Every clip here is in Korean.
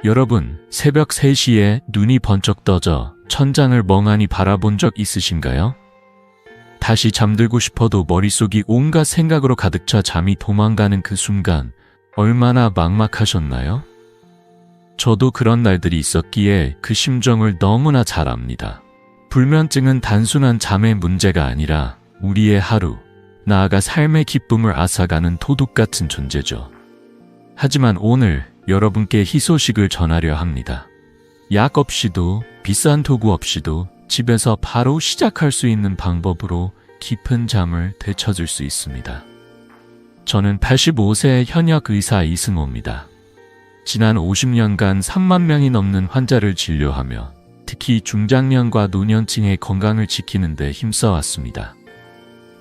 여러분, 새벽 3시에 눈이 번쩍 떠져 천장을 멍하니 바라본 적 있으신가요? 다시 잠들고 싶어도 머릿속이 온갖 생각으로 가득 차 잠이 도망가는 그 순간 얼마나 막막하셨나요? 저도 그런 날들이 있었기에 그 심정을 너무나 잘 압니다. 불면증은 단순한 잠의 문제가 아니라 우리의 하루, 나아가 삶의 기쁨을 앗아가는 도둑 같은 존재죠. 하지만 오늘 여러분께 희소식을 전하려 합니다. 약 없이도 비싼 도구 없이도 집에서 바로 시작할 수 있는 방법으로 깊은 잠을 되찾을 수 있습니다. 저는 85세 현역 의사 이승호입니다. 지난 50년간 3만 명이 넘는 환자를 진료하며 특히 중장년과 노년층의 건강을 지키는 데 힘써왔습니다.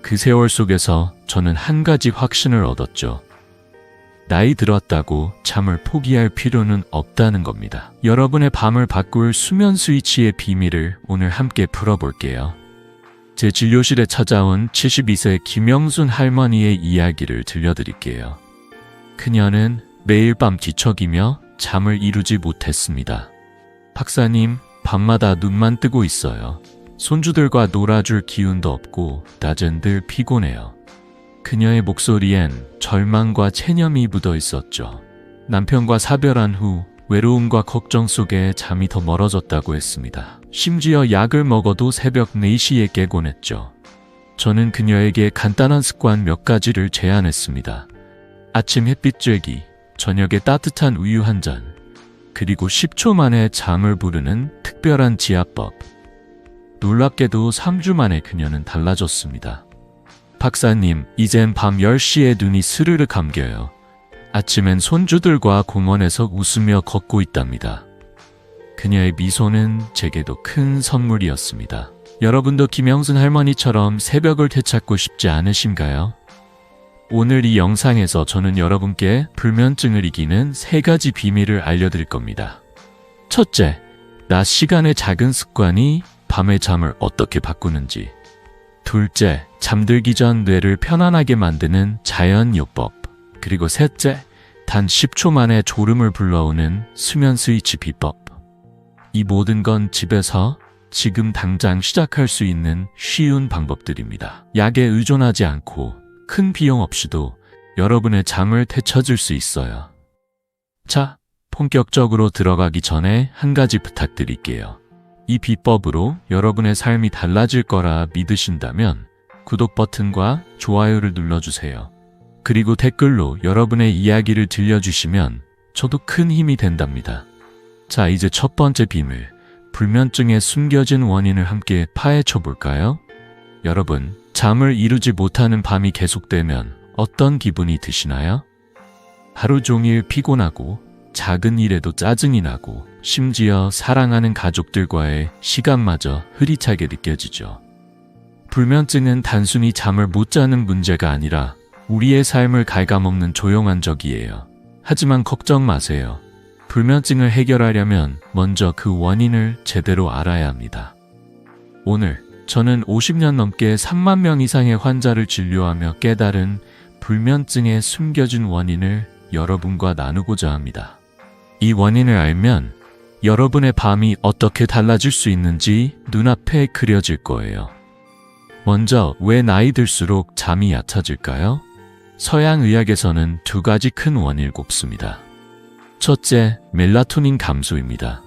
그 세월 속에서 저는 한 가지 확신을 얻었죠. 나이 들었다고 잠을 포기할 필요는 없다는 겁니다. 여러분의 밤을 바꿀 수면 스위치의 비밀을 오늘 함께 풀어볼게요. 제 진료실에 찾아온 72세 김영순 할머니의 이야기를 들려드릴게요. 그녀는 매일 밤 뒤척이며 잠을 이루지 못했습니다. 박사님, 밤마다 눈만 뜨고 있어요. 손주들과 놀아줄 기운도 없고 낮엔 늘 피곤해요. 그녀의 목소리엔 절망과 체념이 묻어 있었죠. 남편과 사별한 후 외로움과 걱정 속에 잠이 더 멀어졌다고 했습니다. 심지어 약을 먹어도 새벽 4시에 깨곤 했죠. 저는 그녀에게 간단한 습관 몇 가지를 제안했습니다. 아침 햇빛 쬐기, 저녁에 따뜻한 우유 한 잔, 그리고 10초 만에 잠을 부르는 특별한 지압법. 놀랍게도 3주 만에 그녀는 달라졌습니다. 박사님, 이젠 밤 10시에 눈이 스르르 감겨요. 아침엔 손주들과 공원에서 웃으며 걷고 있답니다. 그녀의 미소는 제게도 큰 선물이었습니다. 여러분도 김영순 할머니처럼 새벽을 되찾고 싶지 않으신가요? 오늘 이 영상에서 저는 여러분께 불면증을 이기는 3가지 비밀을 알려드릴 겁니다. 첫째, 낮 시간의 작은 습관이 밤의 잠을 어떻게 바꾸는지. 둘째, 잠들기 전 뇌를 편안하게 만드는 자연요법. 그리고 셋째, 단 10초 만에 졸음을 불러오는 수면 스위치 비법. 이 모든 건 집에서 지금 당장 시작할 수 있는 쉬운 방법들입니다. 약에 의존하지 않고 큰 비용 없이도 여러분의 잠을 되찾을 수 있어요. 자, 본격적으로 들어가기 전에 한 가지 부탁드릴게요. 이 비법으로 여러분의 삶이 달라질 거라 믿으신다면 구독 버튼과 좋아요를 눌러주세요. 그리고 댓글로 여러분의 이야기를 들려주시면 저도 큰 힘이 된답니다. 자, 이제 첫 번째 비밀, 불면증의 숨겨진 원인을 함께 파헤쳐 볼까요? 여러분, 잠을 이루지 못하는 밤이 계속되면 어떤 기분이 드시나요? 하루 종일 피곤하고 작은 일에도 짜증이 나고 심지어 사랑하는 가족들과의 시간마저 흐리차게 느껴지죠. 불면증은 단순히 잠을 못 자는 문제가 아니라 우리의 삶을 갉아먹는 조용한 적이에요. 하지만 걱정 마세요. 불면증을 해결하려면 먼저 그 원인을 제대로 알아야 합니다. 오늘 저는 50년 넘게 3만 명 이상의 환자를 진료하며 깨달은 불면증의 숨겨진 원인을 여러분과 나누고자 합니다. 이 원인을 알면 여러분의 밤이 어떻게 달라질 수 있는지 눈앞에 그려질 거예요. 먼저, 왜 나이 들수록 잠이 얕아질까요? 서양 의학에서는 2가지 큰 원인을 꼽습니다. 첫째, 멜라토닌 감소입니다.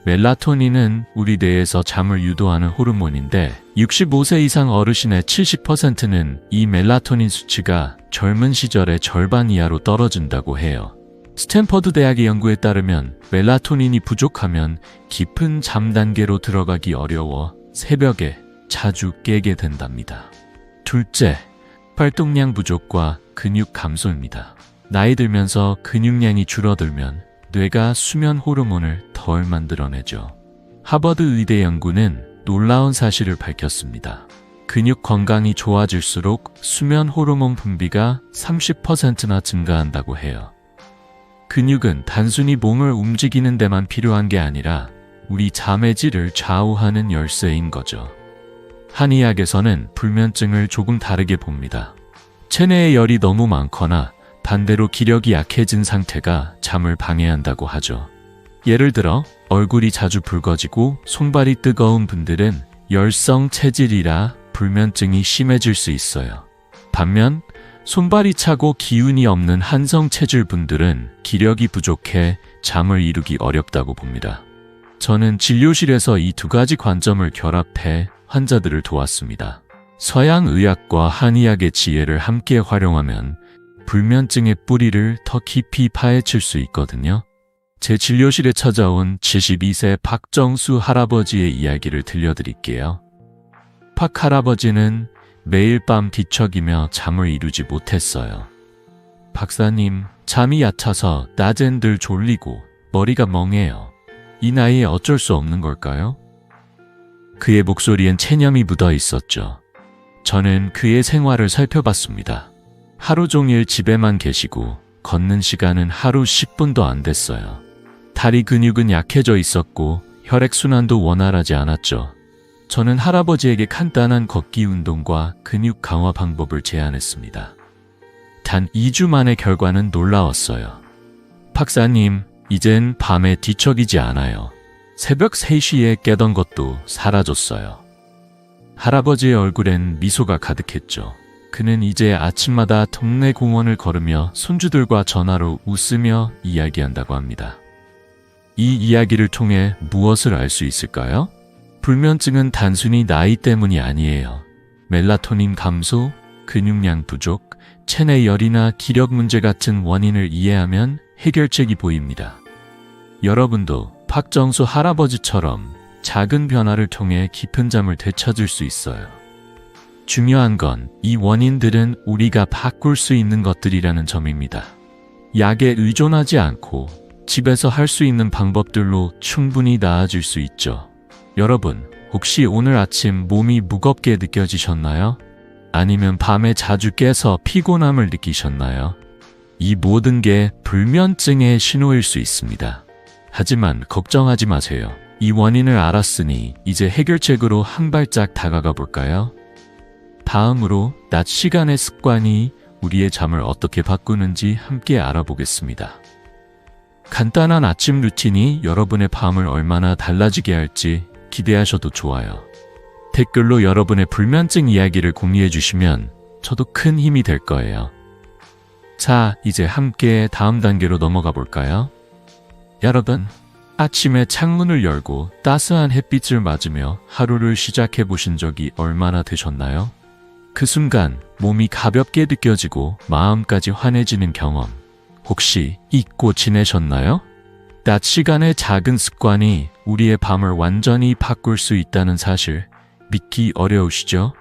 멜라토닌은 우리 뇌에서 잠을 유도하는 호르몬인데 65세 이상 어르신의 70%는 이 멜라토닌 수치가 젊은 시절의 절반 이하로 떨어진다고 해요. 스탠퍼드 대학의 연구에 따르면 멜라토닌이 부족하면 깊은 잠 단계로 들어가기 어려워 새벽에 자주 깨게 된답니다. 둘째, 활동량 부족과 근육 감소입니다. 나이 들면서 근육량이 줄어들면 뇌가 수면 호르몬을 덜 만들어내죠. 하버드 의대 연구는 놀라운 사실을 밝혔습니다. 근육 건강이 좋아질수록 수면 호르몬 분비가 30%나 증가한다고 해요. 근육은 단순히 몸을 움직이는 데만 필요한 게 아니라 우리 잠의 질을 좌우하는 열쇠인 거죠. 한의학에서는 불면증을 조금 다르게 봅니다. 체내에 열이 너무 많거나 반대로 기력이 약해진 상태가 잠을 방해한다고 하죠. 예를 들어 얼굴이 자주 붉어지고 손발이 뜨거운 분들은 열성 체질이라 불면증이 심해질 수 있어요. 반면 손발이 차고 기운이 없는 한성 체질 분들은 기력이 부족해 잠을 이루기 어렵다고 봅니다. 저는 진료실에서 이 두 가지 관점을 결합해 환자들을 도왔습니다. 서양 의학과 한의학의 지혜를 함께 활용하면 불면증의 뿌리를 더 깊이 파헤칠 수 있거든요. 제 진료실에 찾아온 72세 박정수 할아버지의 이야기를 들려드릴게요. 박 할아버지는 매일 밤 뒤척이며 잠을 이루지 못했어요. 박사님, 잠이 얕아서 낮엔 늘 졸리고 머리가 멍해요. 이 나이에 어쩔 수 없는 걸까요? 그의 목소리엔 체념이 묻어 있었죠. 저는 그의 생활을 살펴봤습니다. 하루 종일 집에만 계시고 걷는 시간은 하루 10분도 안 됐어요. 다리 근육은 약해져 있었고 혈액순환도 원활하지 않았죠. 저는 할아버지에게 간단한 걷기 운동과 근육 강화 방법을 제안했습니다. 단 2주 만에 결과는 놀라웠어요. 박사님, 이젠 밤에 뒤척이지 않아요. 새벽 3시에 깨던 것도 사라졌어요. 할아버지의 얼굴엔 미소가 가득했죠. 그는 이제 아침마다 동네 공원을 걸으며 손주들과 전화로 웃으며 이야기한다고 합니다. 이 이야기를 통해 무엇을 알 수 있을까요? 불면증은 단순히 나이 때문이 아니에요. 멜라토닌 감소, 근육량 부족, 체내 열이나 기력 문제 같은 원인을 이해하면 해결책이 보입니다. 여러분도 박정수 할아버지처럼 작은 변화를 통해 깊은 잠을 되찾을 수 있어요. 중요한 건 이 원인들은 우리가 바꿀 수 있는 것들이라는 점입니다. 약에 의존하지 않고 집에서 할 수 있는 방법들로 충분히 나아질 수 있죠. 여러분, 혹시 오늘 아침 몸이 무겁게 느껴지셨나요? 아니면 밤에 자주 깨서 피곤함을 느끼셨나요? 이 모든 게 불면증의 신호일 수 있습니다. 하지만 걱정하지 마세요. 이 원인을 알았으니 이제 해결책으로 한 발짝 다가가 볼까요? 다음으로 낮 시간의 습관이 우리의 잠을 어떻게 바꾸는지 함께 알아보겠습니다. 간단한 아침 루틴이 여러분의 밤을 얼마나 달라지게 할지 기대하셔도 좋아요. 댓글로 여러분의 불면증 이야기를 공유해 주시면 저도 큰 힘이 될 거예요. 자, 이제 함께 다음 단계로 넘어가 볼까요? 여러분, 아침에 창문을 열고 따스한 햇빛을 맞으며 하루를 시작해 보신 적이 얼마나 되셨나요? 그 순간 몸이 가볍게 느껴지고 마음까지 환해지는 경험, 혹시 잊고 지내셨나요? 낮 시간의 작은 습관이 우리의 밤을 완전히 바꿀 수 있다는 사실 믿기 어려우시죠?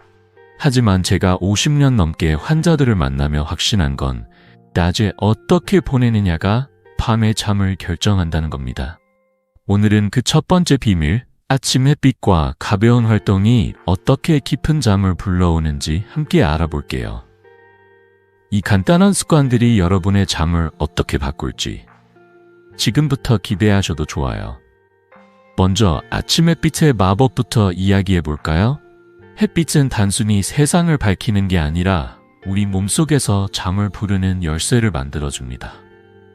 하지만 제가 50년 넘게 환자들을 만나며 확신한 건 낮에 어떻게 보내느냐가 밤의 잠을 결정한다는 겁니다. 오늘은 그 첫 번째 비밀, 아침 햇빛과 가벼운 활동이 어떻게 깊은 잠을 불러오는지 함께 알아볼게요. 이 간단한 습관들이 여러분의 잠을 어떻게 바꿀지 지금부터 기대하셔도 좋아요. 먼저 아침 햇빛의 마법부터 이야기해 볼까요? 햇빛은 단순히 세상을 밝히는 게 아니라 우리 몸속에서 잠을 부르는 열쇠를 만들어줍니다.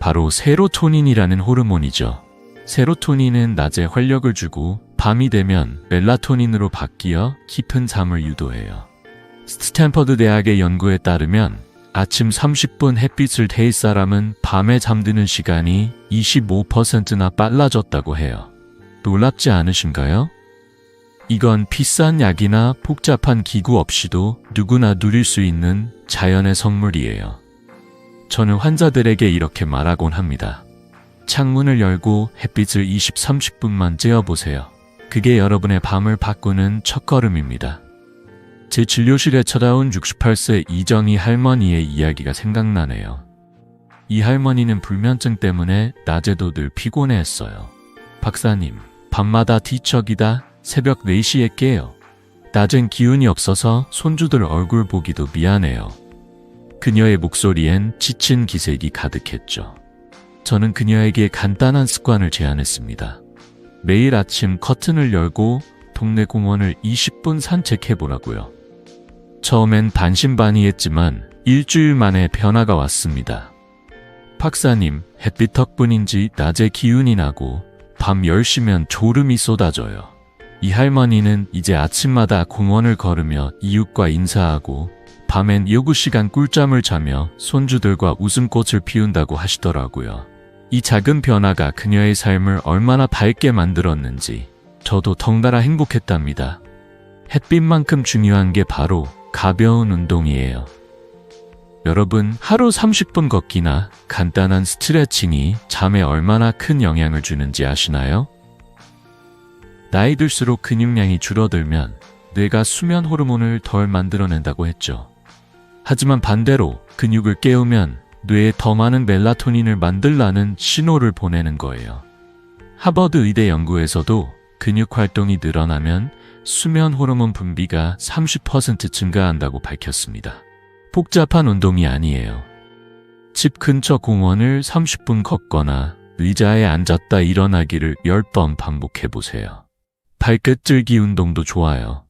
바로 세로토닌이라는 호르몬이죠. 세로토닌은 낮에 활력을 주고 밤이 되면 멜라토닌으로 바뀌어 깊은 잠을 유도해요. 스탠퍼드 대학의 연구에 따르면 아침 30분 햇빛을 댈 사람은 밤에 잠드는 시간이 25%나 빨라졌다고 해요. 놀랍지 않으신가요? 이건 비싼 약이나 복잡한 기구 없이도 누구나 누릴 수 있는 자연의 선물이에요. 저는 환자들에게 이렇게 말하곤 합니다. 창문을 열고 햇빛을 20-30분만 쬐어보세요. 그게 여러분의 밤을 바꾸는 첫걸음입니다. 제 진료실에 찾아온 68세 이정희 할머니의 이야기가 생각나네요. 이 할머니는 불면증 때문에 낮에도 늘 피곤해했어요. 박사님, 밤마다 뒤척이다 새벽 4시에 깨요. 낮엔 기운이 없어서 손주들 얼굴 보기도 미안해요. 그녀의 목소리엔 지친 기색이 가득했죠. 저는 그녀에게 간단한 습관을 제안했습니다. 매일 아침 커튼을 열고 동네 공원을 20분 산책해보라고요. 처음엔 반신반의했지만 일주일 만에 변화가 왔습니다. 박사님, 햇빛 덕분인지 낮에 기운이 나고 밤 10시면 졸음이 쏟아져요. 이 할머니는 이제 아침마다 공원을 걸으며 이웃과 인사하고 밤엔 7시간 꿀잠을 자며 손주들과 웃음꽃을 피운다고 하시더라고요. 이 작은 변화가 그녀의 삶을 얼마나 밝게 만들었는지 저도 덩달아 행복했답니다. 햇빛만큼 중요한 게 바로 가벼운 운동이에요. 여러분, 하루 30분 걷기나 간단한 스트레칭이 잠에 얼마나 큰 영향을 주는지 아시나요? 나이 들수록 근육량이 줄어들면 뇌가 수면 호르몬을 덜 만들어낸다고 했죠. 하지만 반대로 근육을 깨우면 뇌에 더 많은 멜라토닌을 만들라는 신호를 보내는 거예요. 하버드 의대 연구에서도 근육 활동이 늘어나면 수면 호르몬 분비가 30% 증가한다고 밝혔습니다. 복잡한 운동이 아니에요. 집 근처 공원을 30분 걷거나 의자에 앉았다 일어나기를 10번 반복해보세요. 발끝들기 운동도 좋아요.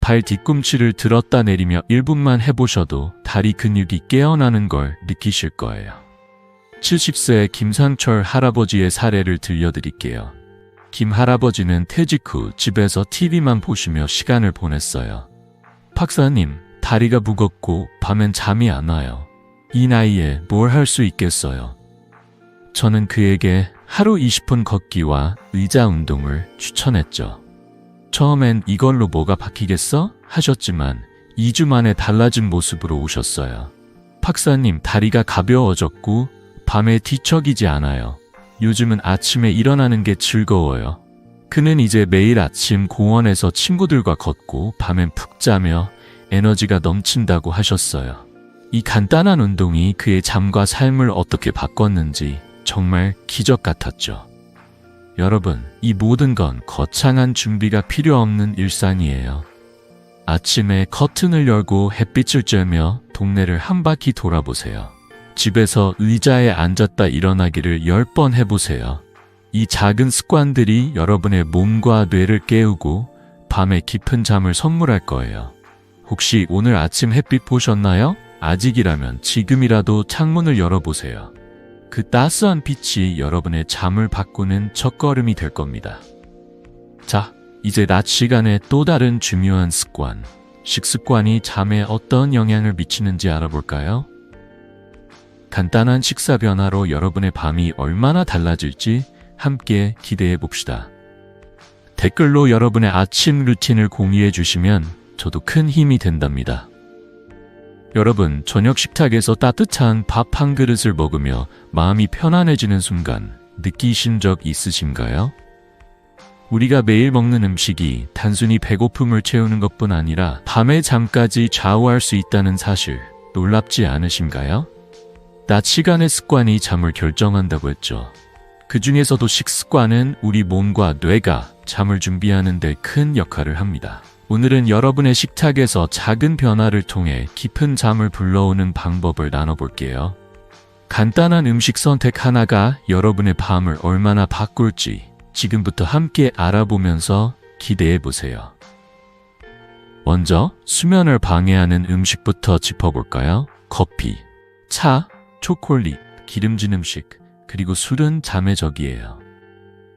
발 뒤꿈치를 들었다 내리며 1분만 해보셔도 다리 근육이 깨어나는 걸 느끼실 거예요. 70세 김상철 할아버지의 사례를 들려드릴게요. 김 할아버지는 퇴직 후 집에서 TV만 보시며 시간을 보냈어요. 박사님, 다리가 무겁고 밤엔 잠이 안 와요. 이 나이에 뭘 할 수 있겠어요? 저는 그에게 하루 20분 걷기와 의자 운동을 추천했죠. 처음엔 이걸로 뭐가 바뀌겠어? 하셨지만 2주 만에 달라진 모습으로 오셨어요. 박사님, 다리가 가벼워졌고 밤에 뒤척이지 않아요. 요즘은 아침에 일어나는 게 즐거워요. 그는 이제 매일 아침 공원에서 친구들과 걷고 밤엔 푹 자며 에너지가 넘친다고 하셨어요. 이 간단한 운동이 그의 잠과 삶을 어떻게 바꿨는지 정말 기적 같았죠. 여러분, 이 모든 건 거창한 준비가 필요 없는 일상이에요. 아침에 커튼을 열고 햇빛을 쬐며 동네를 한 바퀴 돌아보세요. 집에서 의자에 앉았다 일어나기를 10번 해보세요. 이 작은 습관들이 여러분의 몸과 뇌를 깨우고 밤에 깊은 잠을 선물할 거예요. 혹시 오늘 아침 햇빛 보셨나요? 아직이라면 지금이라도 창문을 열어보세요. 그 따스한 빛이 여러분의 잠을 바꾸는 첫걸음이 될 겁니다. 자, 이제 낮 시간에 또 다른 중요한 습관, 식습관이 잠에 어떤 영향을 미치는지 알아볼까요? 간단한 식사 변화로 여러분의 밤이 얼마나 달라질지 함께 기대해 봅시다. 댓글로 여러분의 아침 루틴을 공유해 주시면 저도 큰 힘이 된답니다. 여러분, 저녁 식탁에서 따뜻한 밥 한 그릇을 먹으며 마음이 편안해지는 순간 느끼신 적 있으신가요? 우리가 매일 먹는 음식이 단순히 배고픔을 채우는 것뿐 아니라 밤의 잠까지 좌우할 수 있다는 사실 놀랍지 않으신가요? 낮 시간의 습관이 잠을 결정한다고 했죠. 그 중에서도 식습관은 우리 몸과 뇌가 잠을 준비하는 데 큰 역할을 합니다. 오늘은 여러분의 식탁에서 작은 변화를 통해 깊은 잠을 불러오는 방법을 나눠볼게요. 간단한 음식 선택 하나가 여러분의 밤을 얼마나 바꿀지 지금부터 함께 알아보면서 기대해보세요. 먼저 수면을 방해하는 음식부터 짚어볼까요? 커피, 차, 초콜릿, 기름진 음식, 그리고 술은 잠의 적이에요.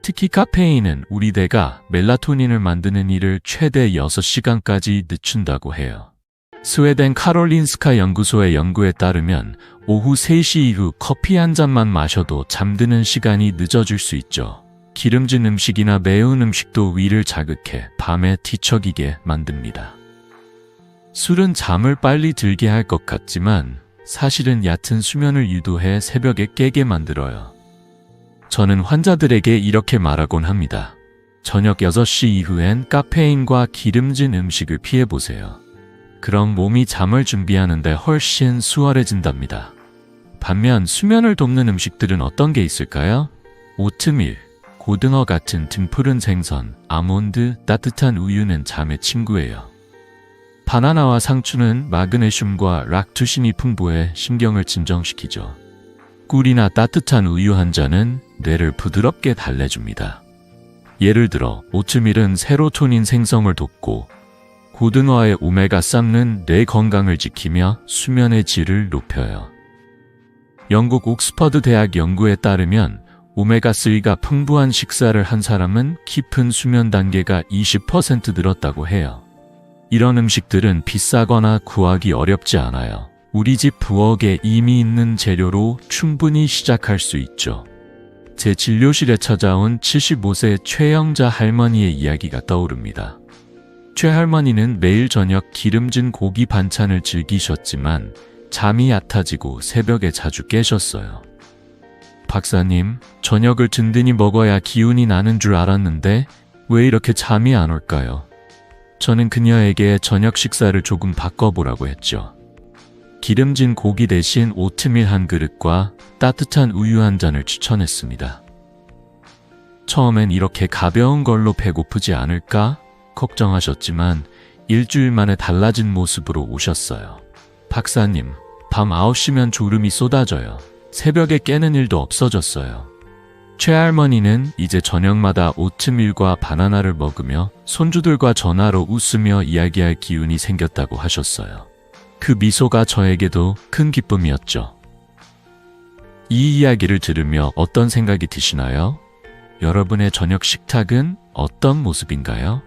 특히 카페인은 우리 뇌가 멜라토닌을 만드는 일을 최대 6시간까지 늦춘다고 해요. 스웨덴 카롤린스카 연구소의 연구에 따르면 오후 3시 이후 커피 한 잔만 마셔도 잠드는 시간이 늦어질 수 있죠. 기름진 음식이나 매운 음식도 위를 자극해 밤에 뒤척이게 만듭니다. 술은 잠을 빨리 들게 할 것 같지만 사실은 얕은 수면을 유도해 새벽에 깨게 만들어요. 저는 환자들에게 이렇게 말하곤 합니다. 저녁 6시 이후엔 카페인과 기름진 음식을 피해보세요. 그럼 몸이 잠을 준비하는데 훨씬 수월해진답니다. 반면 수면을 돕는 음식들은 어떤 게 있을까요? 오트밀, 고등어 같은 등푸른 생선, 아몬드, 따뜻한 우유는 잠의 친구예요. 바나나와 상추는 마그네슘과 락투신이 풍부해 신경을 진정시키죠. 꿀이나 따뜻한 우유 한 잔은 뇌를 부드럽게 달래줍니다. 예를 들어 오트밀은 세로토닌 생성을 돕고 고등어의 오메가3는 뇌 건강을 지키며 수면의 질을 높여요. 영국 옥스퍼드 대학 연구에 따르면 오메가3가 풍부한 식사를 한 사람은 깊은 수면 단계가 20% 늘었다고 해요. 이런 음식들은 비싸거나 구하기 어렵지 않아요. 우리 집 부엌에 이미 있는 재료로 충분히 시작할 수 있죠. 제 진료실에 찾아온 75세 최영자 할머니의 이야기가 떠오릅니다. 최 할머니는 매일 저녁 기름진 고기 반찬을 즐기셨지만 잠이 얕아지고 새벽에 자주 깨셨어요. 박사님, 저녁을 든든히 먹어야 기운이 나는 줄 알았는데 왜 이렇게 잠이 안 올까요? 저는 그녀에게 저녁 식사를 조금 바꿔보라고 했죠. 기름진 고기 대신 오트밀 한 그릇과 따뜻한 우유 한 잔을 추천했습니다. 처음엔 이렇게 가벼운 걸로 배고프지 않을까 걱정하셨지만 일주일 만에 달라진 모습으로 오셨어요. 박사님, 밤 9시면 졸음이 쏟아져요. 새벽에 깨는 일도 없어졌어요. 최할머니는 이제 저녁마다 오트밀과 바나나를 먹으며 손주들과 전화로 웃으며 이야기할 기운이 생겼다고 하셨어요. 그 미소가 저에게도 큰 기쁨이었죠. 이 이야기를 들으며 어떤 생각이 드시나요? 여러분의 저녁 식탁은 어떤 모습인가요?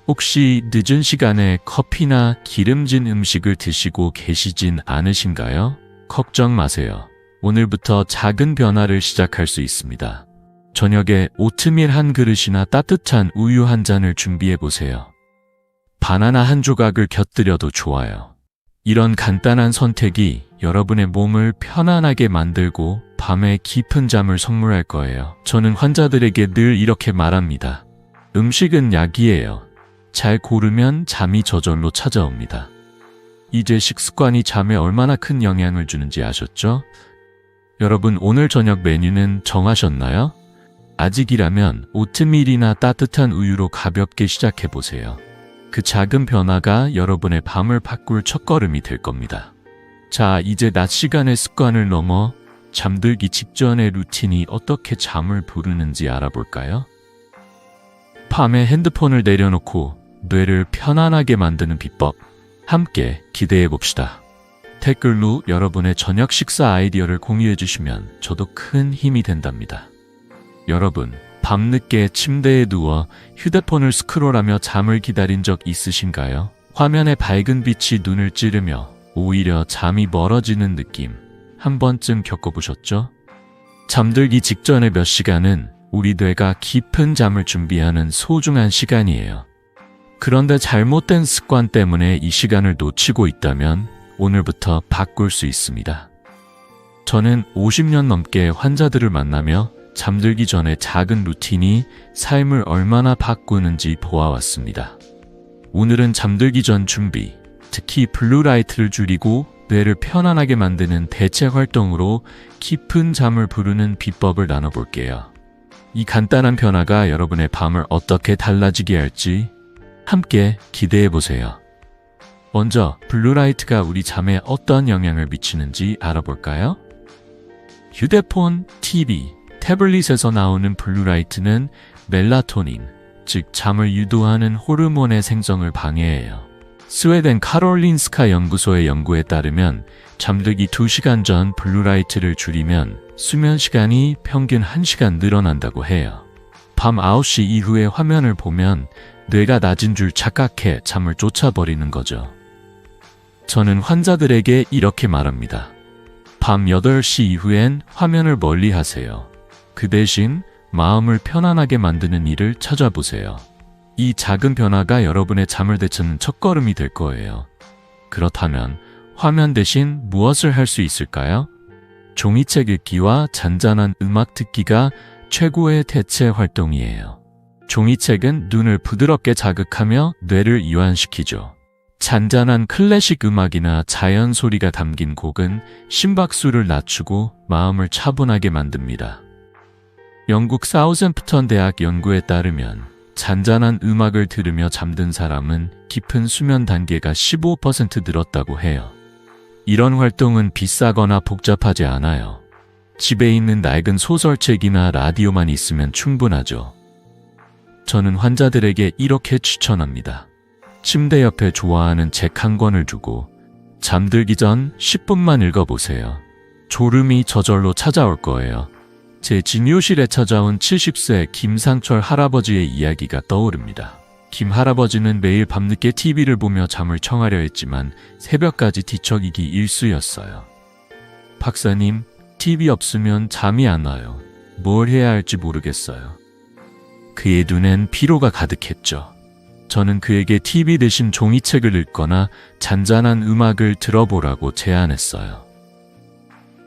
혹시 늦은 시간에 커피나 기름진 음식을 드시고 계시진 않으신가요? 걱정 마세요. 오늘부터 작은 변화를 시작할 수 있습니다. 저녁에 오트밀 한 그릇이나 따뜻한 우유 한 잔을 준비해 보세요. 바나나 한 조각을 곁들여도 좋아요. 이런 간단한 선택이 여러분의 몸을 편안하게 만들고 밤에 깊은 잠을 선물할 거예요. 저는 환자들에게 늘 이렇게 말합니다. 음식은 약이에요. 잘 고르면 잠이 저절로 찾아옵니다. 이제 식습관이 잠에 얼마나 큰 영향을 주는지 아셨죠? 여러분, 오늘 저녁 메뉴는 정하셨나요? 아직이라면 오트밀이나 따뜻한 우유로 가볍게 시작해보세요. 그 작은 변화가 여러분의 밤을 바꿀 첫걸음이 될 겁니다. 자, 이제 낮 시간의 습관을 넘어 잠들기 직전의 루틴이 어떻게 잠을 부르는지 알아볼까요? 밤에 핸드폰을 내려놓고 뇌를 편안하게 만드는 비법, 함께 기대해 봅시다. 댓글로 여러분의 저녁 식사 아이디어를 공유해 주시면 저도 큰 힘이 된답니다. 여러분, 밤늦게 침대에 누워 휴대폰을 스크롤하며 잠을 기다린 적 있으신가요? 화면의 밝은 빛이 눈을 찌르며 오히려 잠이 멀어지는 느낌 한 번쯤 겪어보셨죠? 잠들기 직전의 몇 시간은 우리 뇌가 깊은 잠을 준비하는 소중한 시간이에요. 그런데 잘못된 습관 때문에 이 시간을 놓치고 있다면 오늘부터 바꿀 수 있습니다. 저는 50년 넘게 환자들을 만나며 잠들기 전에 작은 루틴이 삶을 얼마나 바꾸는지 보아왔습니다. 오늘은 잠들기 전 준비, 특히 블루라이트를 줄이고 뇌를 편안하게 만드는 대체 활동으로 깊은 잠을 부르는 비법을 나눠볼게요. 이 간단한 변화가 여러분의 밤을 어떻게 달라지게 할지 함께 기대해보세요. 먼저 블루라이트가 우리 잠에 어떤 영향을 미치는지 알아볼까요? 휴대폰, TV, 태블릿에서 나오는 블루라이트는 멜라토닌, 즉 잠을 유도하는 호르몬의 생성을 방해해요. 스웨덴 카롤린스카 연구소의 연구에 따르면 잠들기 2시간 전 블루라이트를 줄이면 수면 시간이 평균 1시간 늘어난다고 해요. 밤 9시 이후에 화면을 보면 뇌가 낮은 줄 착각해 잠을 쫓아버리는 거죠. 저는 환자들에게 이렇게 말합니다. 밤 8시 이후엔 화면을 멀리 하세요. 그 대신 마음을 편안하게 만드는 일을 찾아보세요. 이 작은 변화가 여러분의 잠을 되찾는 첫걸음이 될 거예요. 그렇다면 화면 대신 무엇을 할 수 있을까요? 종이책 읽기와 잔잔한 음악 듣기가 최고의 대체 활동이에요. 종이책은 눈을 부드럽게 자극하며 뇌를 이완시키죠. 잔잔한 클래식 음악이나 자연 소리가 담긴 곡은 심박수를 낮추고 마음을 차분하게 만듭니다. 영국 사우샘프턴 대학 연구에 따르면 잔잔한 음악을 들으며 잠든 사람은 깊은 수면 단계가 15% 늘었다고 해요. 이런 활동은 비싸거나 복잡하지 않아요. 집에 있는 낡은 소설책이나 라디오만 있으면 충분하죠. 저는 환자들에게 이렇게 추천합니다. 침대 옆에 좋아하는 책 한 권을 두고 잠들기 전 10분만 읽어보세요. 졸음이 저절로 찾아올 거예요. 제 진료실에 찾아온 70세 김상철 할아버지의 이야기가 떠오릅니다. 김 할아버지는 매일 밤늦게 TV를 보며 잠을 청하려 했지만 새벽까지 뒤척이기 일쑤였어요. 박사님, TV 없으면 잠이 안 와요. 뭘 해야 할지 모르겠어요. 그의 눈엔 피로가 가득했죠. 저는 그에게 TV 대신 종이책을 읽거나 잔잔한 음악을 들어보라고 제안했어요.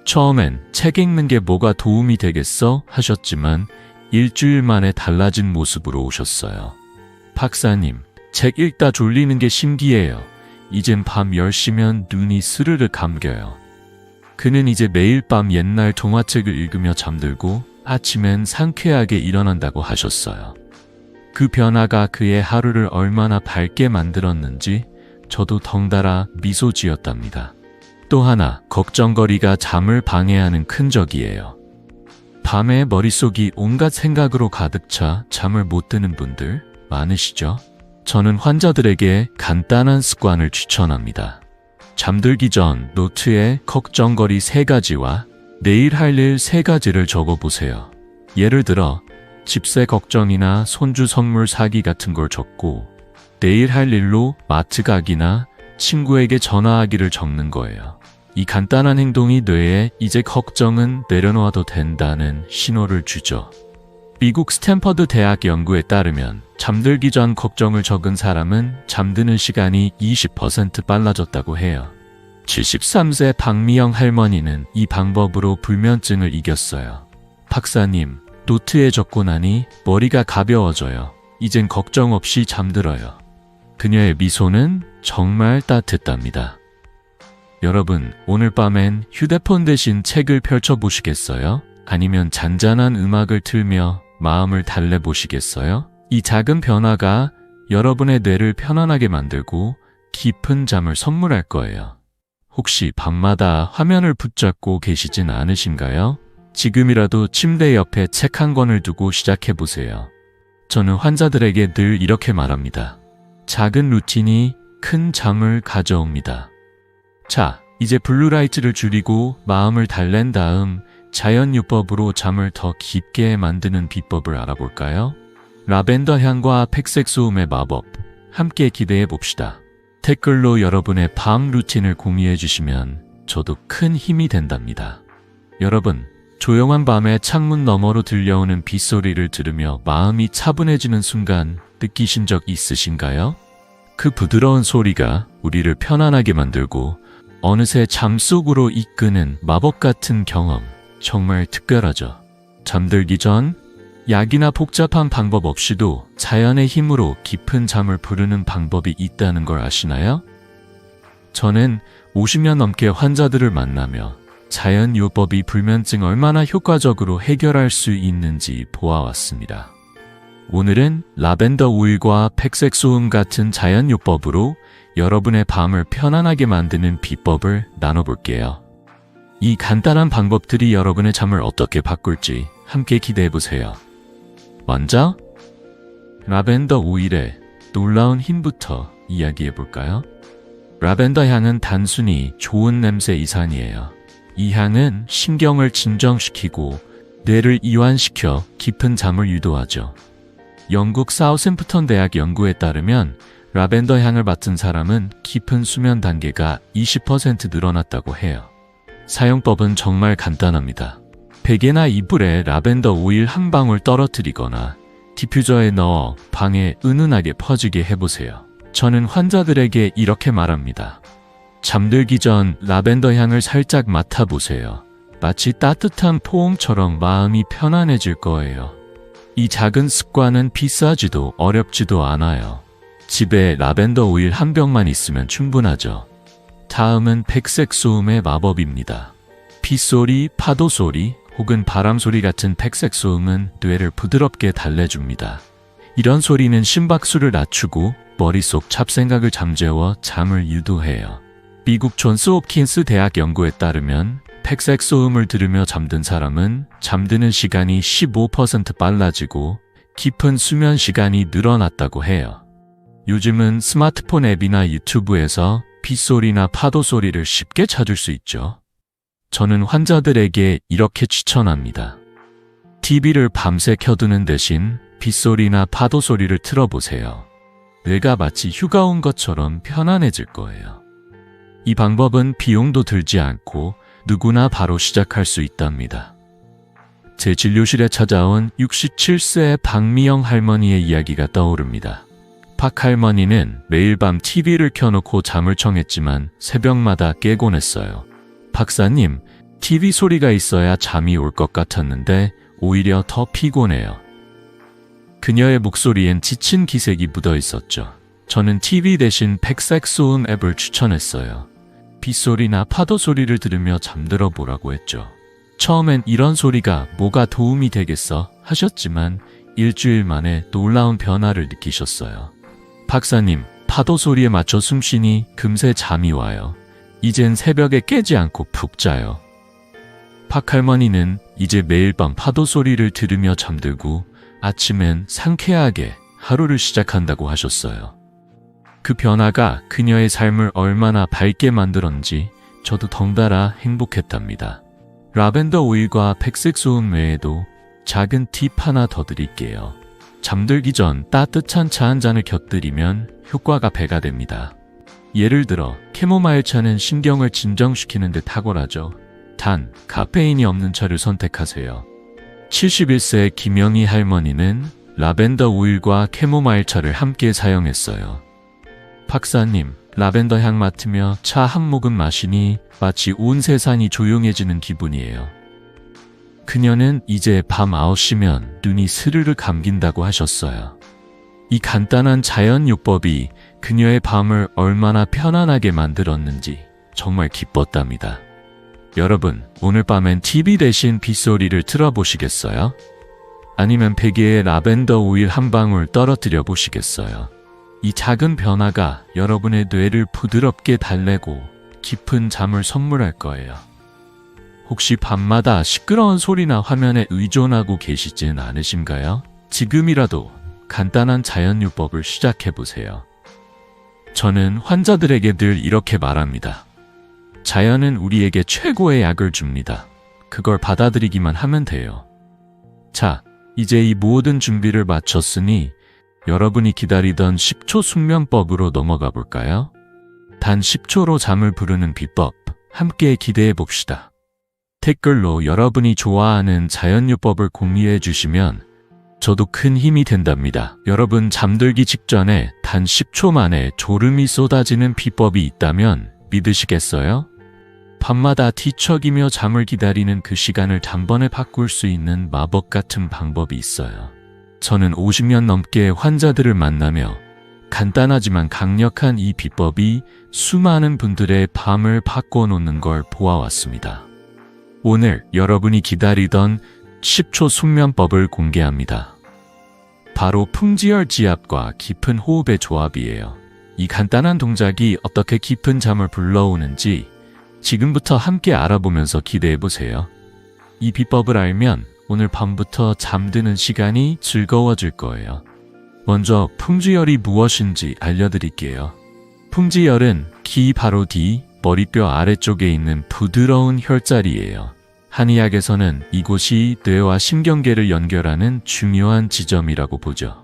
처음엔 책 읽는 게 뭐가 도움이 되겠어? 하셨지만 일주일 만에 달라진 모습으로 오셨어요. 박사님, 책 읽다 졸리는 게 신기해요. 이젠 밤 10시면 눈이 스르르 감겨요. 그는 이제 매일 밤 옛날 동화책을 읽으며 잠들고 아침엔 상쾌하게 일어난다고 하셨어요. 그 변화가 그의 하루를 얼마나 밝게 만들었는지 저도 덩달아 미소 지었답니다. 또 하나, 걱정거리가 잠을 방해하는 큰 적이에요. 밤에 머릿속이 온갖 생각으로 가득 차 잠을 못 드는 분들 많으시죠? 저는 환자들에게 간단한 습관을 추천합니다. 잠들기 전 노트에 걱정거리 3가지와 내일 할 일 3가지를 적어보세요. 예를 들어 집세 걱정이나 손주 선물 사기 같은 걸 적고 내일 할 일로 마트 가기나 친구에게 전화하기를 적는 거예요. 이 간단한 행동이 뇌에 이제 걱정은 내려놓아도 된다는 신호를 주죠. 미국 스탠퍼드 대학 연구에 따르면 잠들기 전 걱정을 적은 사람은 잠드는 시간이 20% 빨라졌다고 해요. 73세 박미영 할머니는 이 방법으로 불면증을 이겼어요. 박사님, 노트에 적고 나니 머리가 가벼워져요. 이젠 걱정 없이 잠들어요. 그녀의 미소는 정말 따뜻합니다. 여러분, 오늘 밤엔 휴대폰 대신 책을 펼쳐보시겠어요? 아니면 잔잔한 음악을 틀며 마음을 달래보시겠어요? 이 작은 변화가 여러분의 뇌를 편안하게 만들고 깊은 잠을 선물할 거예요. 혹시 밤마다 화면을 붙잡고 계시진 않으신가요? 지금이라도 침대 옆에 책 한 권을 두고 시작해보세요. 저는 환자들에게 늘 이렇게 말합니다. 작은 루틴이 큰 잠을 가져옵니다. 자, 이제 블루라이트를 줄이고 마음을 달랜 다음 자연요법으로 잠을 더 깊게 만드는 비법을 알아볼까요? 라벤더 향과 백색 소음의 마법, 함께 기대해 봅시다. 댓글로 여러분의 밤 루틴을 공유해 주시면 저도 큰 힘이 된답니다. 여러분, 조용한 밤에 창문 너머로 들려오는 빗소리를 들으며 마음이 차분해지는 순간 느끼신 적 있으신가요? 그 부드러운 소리가 우리를 편안하게 만들고 어느새 잠속으로 이끄는 마법 같은 경험, 정말 특별하죠. 잠들기 전 약이나 복잡한 방법 없이도 자연의 힘으로 깊은 잠을 부르는 방법이 있다는 걸 아시나요? 저는 50년 넘게 환자들을 만나며 자연요법이 불면증 얼마나 효과적으로 해결할 수 있는지 보아왔습니다. 오늘은 라벤더 오일과 백색 소음 같은 자연요법으로 여러분의 밤을 편안하게 만드는 비법을 나눠볼게요. 이 간단한 방법들이 여러분의 잠을 어떻게 바꿀지 함께 기대해보세요. 먼저 라벤더 오일의 놀라운 힘부터 이야기해볼까요? 라벤더 향은 단순히 좋은 냄새 이상이에요. 이 향은 신경을 진정시키고 뇌를 이완시켜 깊은 잠을 유도하죠. 영국 사우샘프턴 대학 연구에 따르면 라벤더 향을 맡은 사람은 깊은 수면 단계가 20% 늘어났다고 해요. 사용법은 정말 간단합니다. 베개나 이불에 라벤더 오일 한 방울 떨어뜨리거나 디퓨저에 넣어 방에 은은하게 퍼지게 해보세요. 저는 환자들에게 이렇게 말합니다. 잠들기 전 라벤더 향을 살짝 맡아보세요. 마치 따뜻한 포옹처럼 마음이 편안해질 거예요. 이 작은 습관은 비싸지도 어렵지도 않아요. 집에 라벤더 오일 한 병만 있으면 충분하죠. 다음은 백색 소음의 마법입니다. 빗소리, 파도소리 혹은 바람소리 같은 백색 소음은 뇌를 부드럽게 달래줍니다. 이런 소리는 심박수를 낮추고 머릿속 잡생각을 잠재워 잠을 유도해요. 미국 존스 홉킨스 대학 연구에 따르면 백색 소음을 들으며 잠든 사람은 잠드는 시간이 15% 빨라지고 깊은 수면 시간이 늘어났다고 해요. 요즘은 스마트폰 앱이나 유튜브에서 빗소리나 파도소리를 쉽게 찾을 수 있죠. 저는 환자들에게 이렇게 추천합니다. TV를 밤새 켜두는 대신 빗소리나 파도 소리를 틀어보세요. 뇌가 마치 휴가 온 것처럼 편안해질 거예요. 이 방법은 비용도 들지 않고 누구나 바로 시작할 수 있답니다. 제 진료실에 찾아온 67세 박미영 할머니의 이야기가 떠오릅니다. 박 할머니는 매일 밤 TV를 켜놓고 잠을 청했지만 새벽마다 깨곤 했어요. 박사님, TV 소리가 있어야 잠이 올 것 같았는데 오히려 더 피곤해요. 그녀의 목소리엔 지친 기색이 묻어 있었죠. 저는 TV 대신 백색 소음 앱을 추천했어요. 빗소리나 파도 소리를 들으며 잠들어 보라고 했죠. 처음엔 이런 소리가 뭐가 도움이 되겠어 하셨지만 일주일 만에 놀라운 변화를 느끼셨어요. 박사님, 파도 소리에 맞춰 숨쉬니 금세 잠이 와요. 이젠 새벽에 깨지 않고 푹 자요. 박 할머니는 이제 매일 밤 파도 소리를 들으며 잠들고 아침엔 상쾌하게 하루를 시작한다고 하셨어요. 그 변화가 그녀의 삶을 얼마나 밝게 만들었는지 저도 덩달아 행복했답니다. 라벤더 오일과 백색 소음 외에도 작은 팁 하나 더 드릴게요. 잠들기 전 따뜻한 차 한 잔을 곁들이면 효과가 배가 됩니다. 예를 들어 캐모마일 차는 신경을 진정시키는 데 탁월하죠. 단, 카페인이 없는 차를 선택하세요. 71세 김영희 할머니는 라벤더 오일과 캐모마일 차를 함께 사용했어요. 박사님, 라벤더 향 맡으며 차 한 모금 마시니 마치 온 세상이 조용해지는 기분이에요. 그녀는 이제 밤 9시면 눈이 스르르 감긴다고 하셨어요. 이 간단한 자연요법이 그녀의 밤을 얼마나 편안하게 만들었는지 정말 기뻤답니다. 여러분, 오늘 밤엔 TV 대신 빗소리를 틀어보시겠어요? 아니면 베개에 라벤더 오일 한 방울 떨어뜨려 보시겠어요? 이 작은 변화가 여러분의 뇌를 부드럽게 달래고 깊은 잠을 선물할 거예요. 혹시 밤마다 시끄러운 소리나 화면에 의존하고 계시진 않으신가요? 지금이라도 간단한 자연요법을 시작해보세요. 저는 환자들에게 늘 이렇게 말합니다. 자연은 우리에게 최고의 약을 줍니다. 그걸 받아들이기만 하면 돼요. 자, 이제 이 모든 준비를 마쳤으니 여러분이 기다리던 10초 숙면법으로 넘어가 볼까요? 단 10초로 잠을 부르는 비법, 함께 기대해 봅시다. 댓글로 여러분이 좋아하는 자연요법을 공유해 주시면 저도 큰 힘이 된답니다. 여러분, 잠들기 직전에 단 10초 만에 졸음이 쏟아지는 비법이 있다면 믿으시겠어요? 밤마다 뒤척이며 잠을 기다리는 그 시간을 단번에 바꿀 수 있는 마법 같은 방법이 있어요. 저는 50년 넘게 환자들을 만나며 간단하지만 강력한 이 비법이 수많은 분들의 밤을 바꿔놓는 걸 보아왔습니다. 오늘 여러분이 기다리던 10초 숙면법을 공개합니다. 바로 풍지열 지압과 깊은 호흡의 조합이에요. 이 간단한 동작이 어떻게 깊은 잠을 불러오는지 지금부터 함께 알아보면서 기대해보세요. 이 비법을 알면 오늘 밤부터 잠드는 시간이 즐거워질 거예요. 먼저 풍지열이 무엇인지 알려드릴게요. 풍지열은 기 바로 뒤 머리뼈 아래쪽에 있는 부드러운 혈자리예요. 한의학에서는 이곳이 뇌와 신경계를 연결하는 중요한 지점이라고 보죠.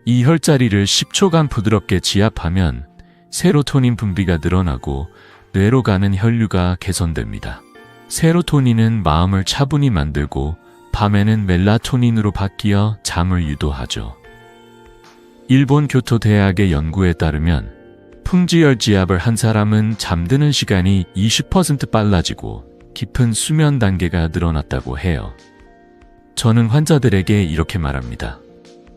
이 혈자리를 10초간 부드럽게 지압하면 세로토닌 분비가 늘어나고 뇌로 가는 혈류가 개선됩니다. 세로토닌은 마음을 차분히 만들고 밤에는 멜라토닌으로 바뀌어 잠을 유도하죠. 일본 교토대학의 연구에 따르면 풍지열 지압을 한 사람은 잠드는 시간이 20% 빨라지고 깊은 수면 단계가 늘어났다고 해요. 저는 환자들에게 이렇게 말합니다.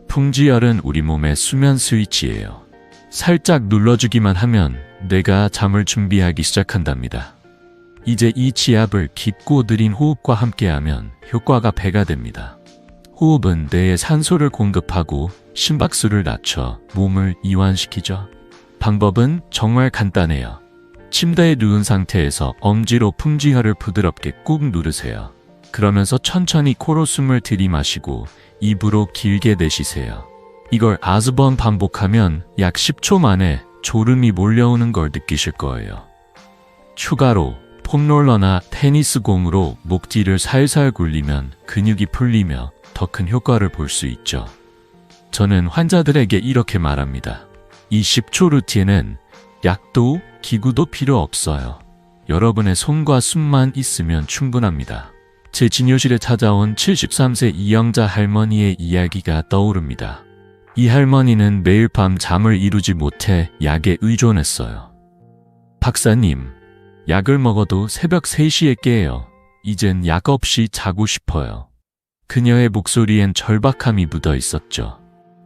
풍지열은 우리 몸의 수면 스위치예요. 살짝 눌러주기만 하면 뇌가 잠을 준비하기 시작한답니다. 이제 이 지압을 깊고 느린 호흡과 함께하면 효과가 배가 됩니다. 호흡은 뇌에 산소를 공급하고 심박수를 낮춰 몸을 이완시키죠. 방법은 정말 간단해요. 침대에 누운 상태에서 엄지로 풍지혈을 부드럽게 꾹 누르세요. 그러면서 천천히 코로 숨을 들이마시고 입으로 길게 내쉬세요. 이걸 9번 반복하면 약 10초 만에 졸음이 몰려오는 걸 느끼실 거예요. 추가로 폼롤러나 테니스 공으로 목 뒤를 살살 굴리면 근육이 풀리며 더 큰 효과를 볼 수 있죠. 저는 환자들에게 이렇게 말합니다. 이 10초 루틴은 약도 기구도 필요 없어요. 여러분의 손과 숨만 있으면 충분합니다. 제 진료실에 찾아온 73세 이영자 할머니의 이야기가 떠오릅니다. 이 할머니는 매일 밤 잠을 이루지 못해 약에 의존했어요. 박사님, 약을 먹어도 새벽 3시에 깨요. 이젠 약 없이 자고 싶어요. 그녀의 목소리엔 절박함이 묻어 있었죠.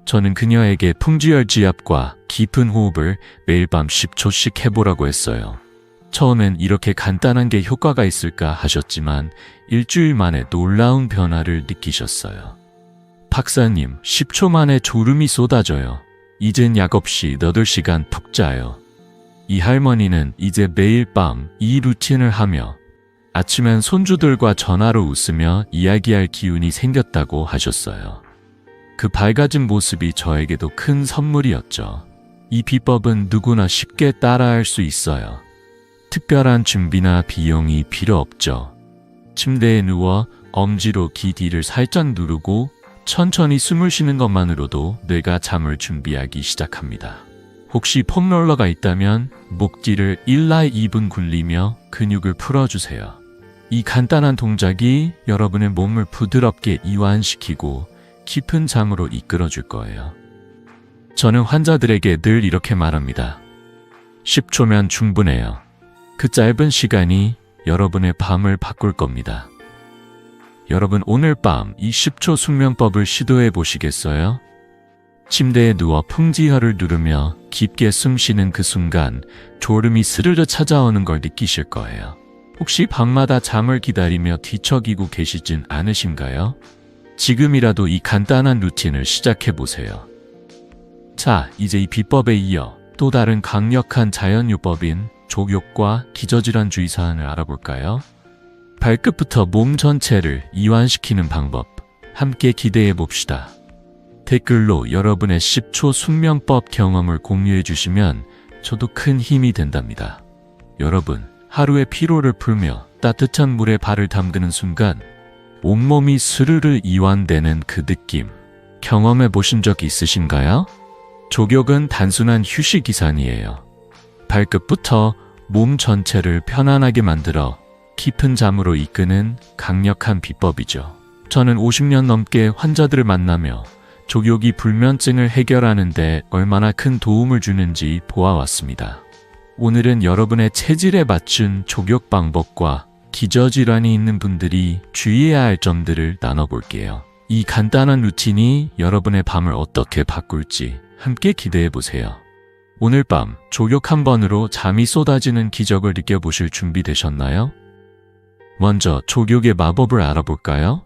저는 그녀에게 풍지열지압과 깊은 호흡을 매일 밤 10초씩 해보라고 했어요. 처음엔 이렇게 간단한 게 효과가 있을까 하셨지만 일주일 만에 놀라운 변화를 느끼셨어요. 박사님, 10초 만에 졸음이 쏟아져요. 이젠 약 없이 8시간 푹 자요. 이 할머니는 이제 매일 밤 이 루틴을 하며 아침엔 손주들과 전화로 웃으며 이야기할 기운이 생겼다고 하셨어요. 그 밝아진 모습이 저에게도 큰 선물이었죠. 이 비법은 누구나 쉽게 따라할 수 있어요. 특별한 준비나 비용이 필요 없죠. 침대에 누워 엄지로 귀 뒤를 살짝 누르고 천천히 숨을 쉬는 것만으로도 뇌가 잠을 준비하기 시작합니다. 혹시 폼롤러가 있다면 목 뒤를 1나 2분 굴리며 근육을 풀어주세요. 이 간단한 동작이 여러분의 몸을 부드럽게 이완시키고 깊은 잠으로 이끌어줄 거예요. 저는 환자들에게 늘 이렇게 말합니다. 10초면 충분해요. 그 짧은 시간이 여러분의 밤을 바꿀 겁니다. 여러분, 오늘 밤 이 10초 숙면법을 시도해 보시겠어요? 침대에 누워 풍지혈을 누르며 깊게 숨 쉬는 그 순간 졸음이 스르르 찾아오는 걸 느끼실 거예요. 혹시 밤마다 잠을 기다리며 뒤척이고 계시진 않으신가요? 지금이라도 이 간단한 루틴을 시작해 보세요. 자, 이제 이 비법에 이어 또 다른 강력한 자연요법인 족욕과 기저질환 주의 사항을 알아볼까요? 발끝부터 몸 전체를 이완시키는 방법 함께 기대해 봅시다. 댓글로 여러분의 10초 숙면법 경험을 공유해 주시면 저도 큰 힘이 된답니다. 여러분, 하루의 피로를 풀며 따뜻한 물에 발을 담그는 순간 온몸이 스르르 이완되는 그 느낌 경험해 보신 적 있으신가요? 족욕은 단순한 휴식 기산이에요. 발끝부터 몸 전체를 편안하게 만들어 깊은 잠으로 이끄는 강력한 비법이죠. 저는 50년 넘게 환자들을 만나며 족욕이 불면증을 해결하는 데 얼마나 큰 도움을 주는지 보아왔습니다. 오늘은 여러분의 체질에 맞춘 족욕 방법과 기저질환이 있는 분들이 주의해야 할 점들을 나눠볼게요. 이 간단한 루틴이 여러분의 밤을 어떻게 바꿀지 함께 기대해 보세요. 오늘 밤 족욕 한 번으로 잠이 쏟아지는 기적을 느껴보실 준비 되셨나요? 먼저 족욕의 마법을 알아볼까요?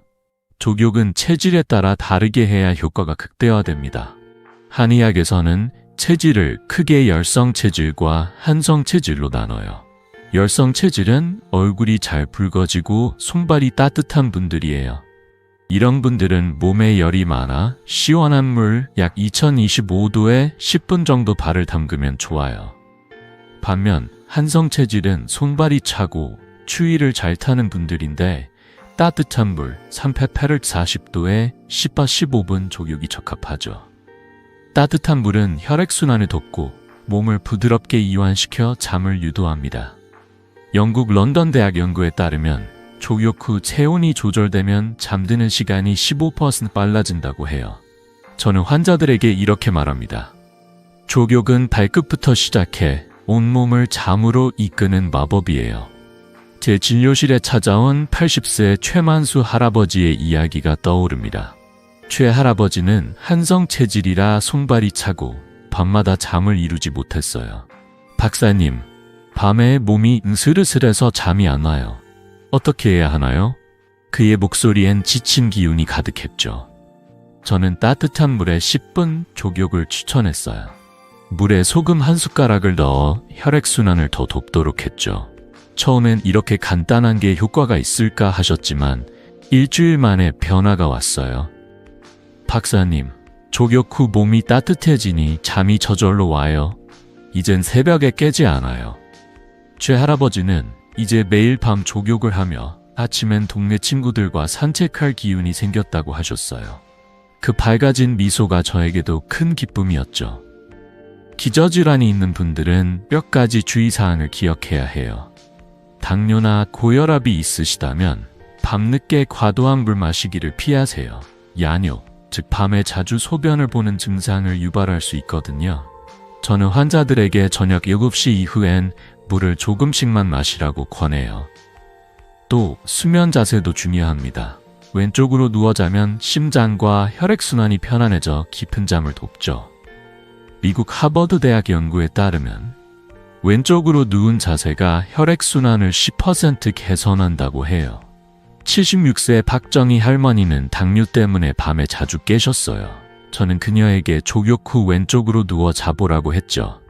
족욕은 체질에 따라 다르게 해야 효과가 극대화됩니다. 한의학에서는 체질을 크게 열성 체질과 한성 체질로 나눠요. 열성 체질은 얼굴이 잘 붉어지고 손발이 따뜻한 분들이에요. 이런 분들은 몸에 열이 많아 시원한 물 약 2025도에 10분 정도 발을 담그면 좋아요. 반면 한성 체질은 손발이 차고 추위를 잘 타는 분들인데 따뜻한 물 388을 40도에 10바 15분 족욕이 적합하죠. 따뜻한 물은 혈액순환을 돕고 몸을 부드럽게 이완시켜 잠을 유도합니다. 영국 런던 대학 연구에 따르면 족욕 후 체온이 조절되면 잠드는 시간이 15% 빨라진다고 해요. 저는 환자들에게 이렇게 말합니다. 족욕은 발끝부터 시작해 온몸을 잠으로 이끄는 마법이에요. 제 진료실에 찾아온 80세 최만수 할아버지의 이야기가 떠오릅니다. 최 할아버지는 한성 체질이라 손발이 차고 밤마다 잠을 이루지 못했어요. 박사님, 밤에 몸이 으슬으슬해서 잠이 안 와요. 어떻게 해야 하나요? 그의 목소리엔 지친 기운이 가득했죠. 저는 따뜻한 물에 10분 족욕을 추천했어요. 물에 소금 한 숟가락을 넣어 혈액순환을 더 돕도록 했죠. 처음엔 이렇게 간단한 게 효과가 있을까 하셨지만 일주일 만에 변화가 왔어요. 박사님, 족욕 후 몸이 따뜻해지니 잠이 저절로 와요. 이젠 새벽에 깨지 않아요. 최 할아버지는 이제 매일 밤 족욕을 하며 아침엔 동네 친구들과 산책할 기운이 생겼다고 하셨어요. 그 밝아진 미소가 저에게도 큰 기쁨이었죠. 기저질환이 있는 분들은 몇 가지 주의사항을 기억해야 해요. 당뇨나 고혈압이 있으시다면 밤늦게 과도한 물 마시기를 피하세요. 야뇨, 즉 밤에 자주 소변을 보는 증상을 유발할 수 있거든요. 저는 환자들에게 저녁 7시 이후엔 물을 조금씩만 마시라고 권해요. 또 수면 자세도 중요합니다. 왼쪽으로 누워 자면 심장과 혈액순환이 편안해져 깊은 잠을 돕죠. 미국 하버드 대학 연구에 따르면 왼쪽으로 누운 자세가 혈액순환을 10% 개선한다고 해요. 76세 박정희 할머니는 당뇨 때문에 밤에 자주 깨셨어요. 저는 그녀에게 족욕 후 왼쪽으로 누워 자보라고 했죠.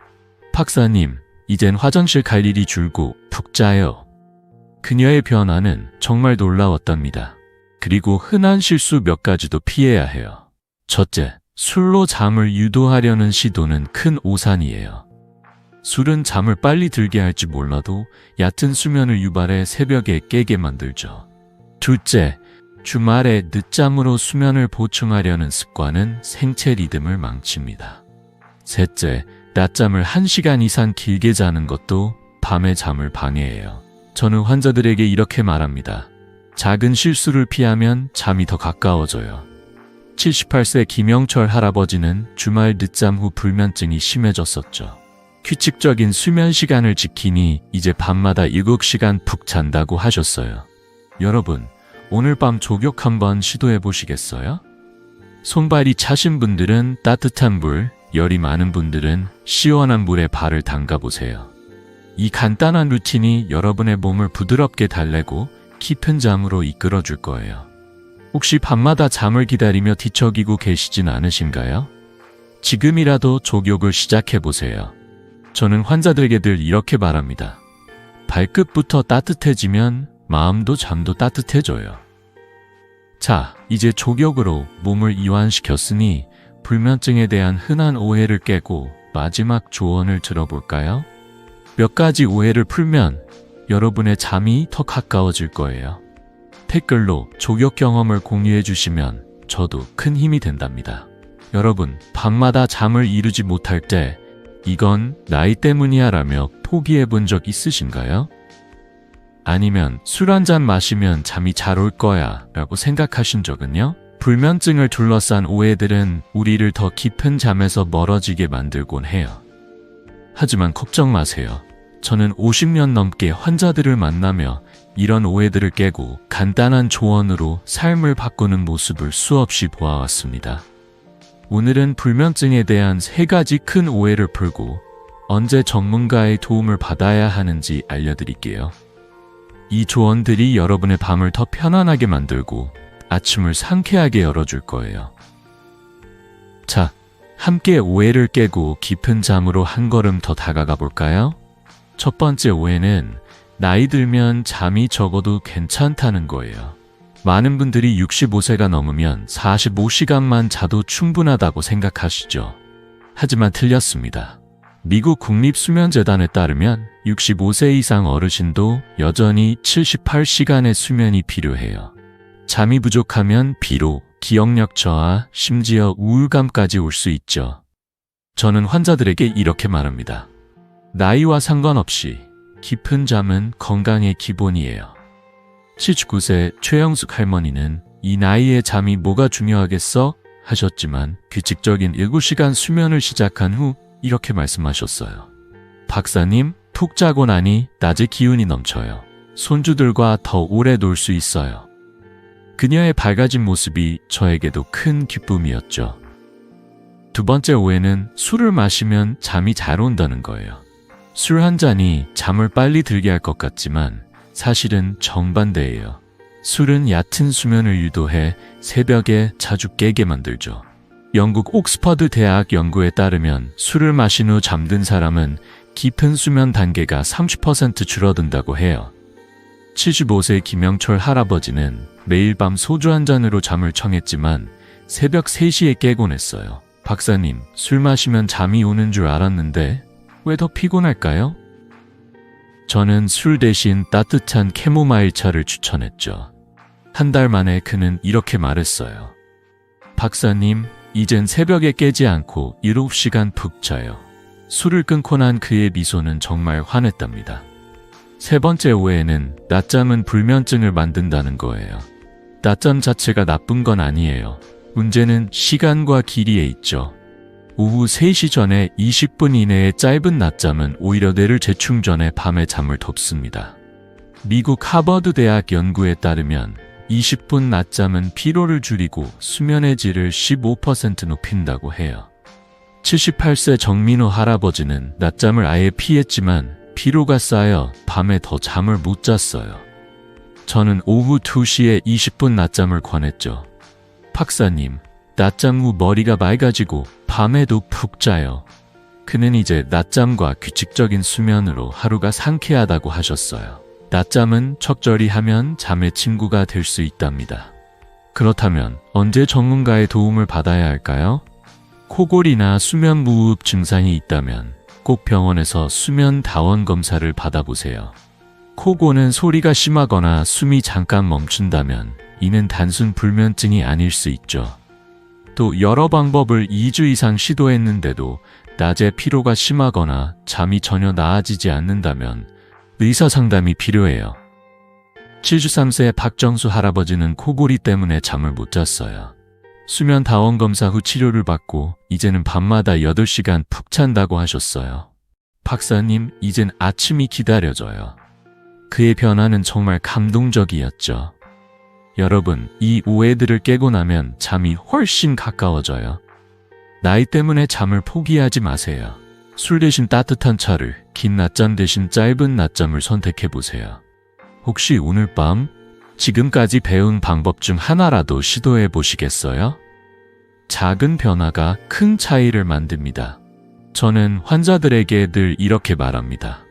박사님, 이젠 화장실 갈 일이 줄고 푹 자요. 그녀의 변화는 정말 놀라웠답니다. 그리고 흔한 실수 몇 가지도 피해야 해요. 첫째, 술로 잠을 유도하려는 시도는 큰 오산이에요. 술은 잠을 빨리 들게 할지 몰라도 얕은 수면을 유발해 새벽에 깨게 만들죠. 둘째, 주말에 늦잠으로 수면을 보충하려는 습관은 생체 리듬을 망칩니다. 셋째, 낮잠을 1시간 이상 길게 자는 것도 밤의 잠을 방해해요. 저는 환자들에게 이렇게 말합니다. 작은 실수를 피하면 잠이 더 가까워져요. 78세 김영철 할아버지는 주말 늦잠 후 불면증이 심해졌었죠. 규칙적인 수면 시간을 지키니 이제 밤마다 7시간 푹 잔다고 하셨어요. 여러분, 오늘 밤 족욕 한번 시도해 보시겠어요? 손발이 차신 분들은 따뜻한 물, 열이 많은 분들은 시원한 물에 발을 담가 보세요. 이 간단한 루틴이 여러분의 몸을 부드럽게 달래고 깊은 잠으로 이끌어 줄 거예요. 혹시 밤마다 잠을 기다리며 뒤척이고 계시진 않으신가요? 지금이라도 족욕을 시작해 보세요. 저는 환자들에게 늘 이렇게 말합니다. 발끝부터 따뜻해지면 마음도 잠도 따뜻해져요. 자, 이제 족욕으로 몸을 이완시켰으니 불면증에 대한 흔한 오해를 깨고 마지막 조언을 들어볼까요? 몇 가지 오해를 풀면 여러분의 잠이 더 가까워질 거예요. 댓글로 족욕 경험을 공유해 주시면 저도 큰 힘이 된답니다. 여러분, 밤마다 잠을 이루지 못할 때 이건 나이 때문이야 라며 포기해 본 적 있으신가요? 아니면 술 한 잔 마시면 잠이 잘 올 거야 라고 생각하신 적은요? 불면증을 둘러싼 오해들은 우리를 더 깊은 잠에서 멀어지게 만들곤 해요. 하지만 걱정 마세요. 저는 50년 넘게 환자들을 만나며 이런 오해들을 깨고 간단한 조언으로 삶을 바꾸는 모습을 수없이 보아왔습니다. 오늘은 불면증에 대한 3가지 큰 오해를 풀고 언제 전문가의 도움을 받아야 하는지 알려드릴게요. 이 조언들이 여러분의 밤을 더 편안하게 만들고 아침을 상쾌하게 열어줄 거예요. 자, 함께 오해를 깨고 깊은 잠으로 한 걸음 더 다가가 볼까요? 첫 번째 오해는 나이 들면 잠이 적어도 괜찮다는 거예요. 많은 분들이 65세가 넘으면 45시간만 자도 충분하다고 생각하시죠. 하지만 틀렸습니다. 미국 국립수면재단에 따르면 65세 이상 어르신도 여전히 78시간의 수면이 필요해요. 잠이 부족하면 피로, 기억력 저하, 심지어 우울감까지 올 수 있죠. 저는 환자들에게 이렇게 말합니다. 나이와 상관없이 깊은 잠은 건강의 기본이에요. 79세 최영숙 할머니는 이 나이에 잠이 뭐가 중요하겠어? 하셨지만 규칙적인 7시간 수면을 시작한 후 이렇게 말씀하셨어요. 박사님, 푹 자고 나니 낮에 기운이 넘쳐요. 손주들과 더 오래 놀 수 있어요. 그녀의 밝아진 모습이 저에게도 큰 기쁨이었죠. 두 번째 오해는 술을 마시면 잠이 잘 온다는 거예요. 술 한 잔이 잠을 빨리 들게 할 것 같지만 사실은 정반대예요. 술은 얕은 수면을 유도해 새벽에 자주 깨게 만들죠. 영국 옥스퍼드 대학 연구에 따르면 술을 마신 후 잠든 사람은 깊은 수면 단계가 30% 줄어든다고 해요. 75세 김영철 할아버지는 매일 밤 소주 한 잔으로 잠을 청했지만 새벽 3시에 깨곤 했어요. 박사님, 술 마시면 잠이 오는 줄 알았는데 왜 더 피곤할까요? 저는 술 대신 따뜻한 캐모마일 차를 추천했죠. 한 달 만에 그는 이렇게 말했어요. 박사님, 이젠 새벽에 깨지 않고 7시간 푹 자요. 술을 끊고 난 그의 미소는 정말 환했답니다. 세 번째 오해는 낮잠은 불면증을 만든다는 거예요. 낮잠 자체가 나쁜 건 아니에요. 문제는 시간과 길이에 있죠. 오후 3시 전에 20분 이내의 짧은 낮잠은 오히려 뇌를 재충전해 밤에 잠을 덮습니다. 미국 하버드 대학 연구에 따르면 20분 낮잠은 피로를 줄이고 수면의 질을 15% 높인다고 해요. 78세 정민호 할아버지는 낮잠을 아예 피했지만 피로가 쌓여 밤에 더 잠을 못 잤어요. 저는 오후 2시에 20분 낮잠을 권했죠. 박사님, 낮잠 후 머리가 맑아지고 밤에도 푹 자요. 그는 이제 낮잠과 규칙적인 수면으로 하루가 상쾌하다고 하셨어요. 낮잠은 적절히 하면 잠의 친구가 될 수 있답니다. 그렇다면 언제 전문가의 도움을 받아야 할까요? 코골이나 수면 무호흡 증상이 있다면 꼭 병원에서 수면 다원 검사를 받아보세요. 코고는 소리가 심하거나 숨이 잠깐 멈춘다면 이는 단순 불면증이 아닐 수 있죠. 또 여러 방법을 2주 이상 시도했는데도 낮에 피로가 심하거나 잠이 전혀 나아지지 않는다면 의사 상담이 필요해요. 73세 박정수 할아버지는 코골이 때문에 잠을 못 잤어요. 수면 다원 검사 후 치료를 받고 이제는 밤마다 8시간 푹 잔다고 하셨어요. 박사님, 이젠 아침이 기다려져요. 그의 변화는 정말 감동적이었죠. 여러분, 이 오해들을 깨고 나면 잠이 훨씬 가까워져요. 나이 때문에 잠을 포기하지 마세요. 술 대신 따뜻한 차를, 긴 낮잠 대신 짧은 낮잠을 선택해보세요. 혹시 오늘 밤 지금까지 배운 방법 중 하나라도 시도해 보시겠어요? 작은 변화가 큰 차이를 만듭니다. 저는 환자들에게 늘 이렇게 말합니다.